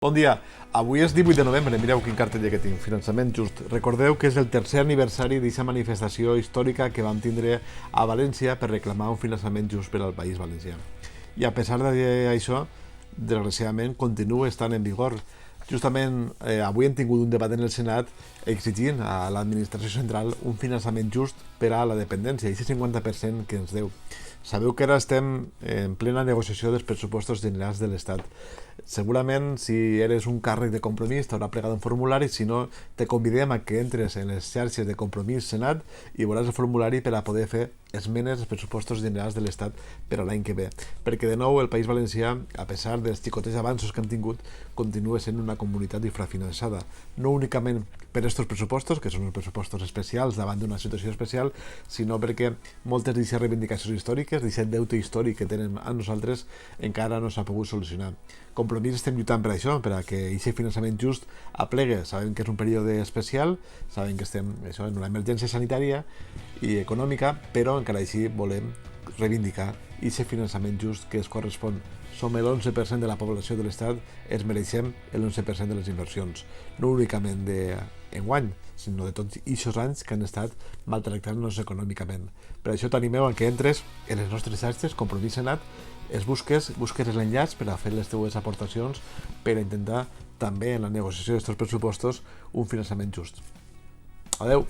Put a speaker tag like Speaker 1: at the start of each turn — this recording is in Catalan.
Speaker 1: Bon dia, avui és 18 de novembre, mireu quin cartell que tinc, finançament just. Recordeu que és el tercer aniversari d'aquesta manifestació històrica que vam tindre a València per reclamar un finançament just per al País Valencià. I a pesar d'això, desgraciadament, continua estant en vigor. Justament avui hem tingut un debat en el Senat exigint a l'administració central un finançament just per a la dependència, i aquest 50% que ens deu. Sabeu que ara estem en plena negociació dels pressupostos generals de l'Estat. Segurament, si eres un càrrec de Compromís, t'haurà plegat un formulari, si no, te convidem a que entres en les xarxes de Compromís Senat i veuràs el formulari per a poder fer esmenes als pressupostos generals de l'Estat per a l'any que ve. Perquè, de nou, el País Valencià, a pesar dels xicotes avanços que hem tingut, continua sent una comunitat infrafinançada. No únicament per aquests pressupostos, que són els pressupostos especials davant d'una situació especial, sinó perquè moltes d'aquestes reivindicacions històriques, d'aquest deute històric que tenen a nosaltres, encara no s'ha pogut solucionar. Compromís estem lluitant per això, per a que aquest finançament just aplegue. Sabem que és un període especial, sabem que estem en una emergència sanitària i econòmica, però encara així volem reivindicar aquest finançament just que es correspon. Som l'11% de la població de l'Estat, ens mereixem l'11% de les inversions, no únicament d'enguany, sinó de tots aquests anys que han estat maltractant-nos econòmicament. Per això t'animeu a que entres en les nostres xarxes, Compromís Senat, busques l'enllaç per a fer les teues aportacions per a intentar també en la negociació d'aquests pressupostos un finançament just. Adeu!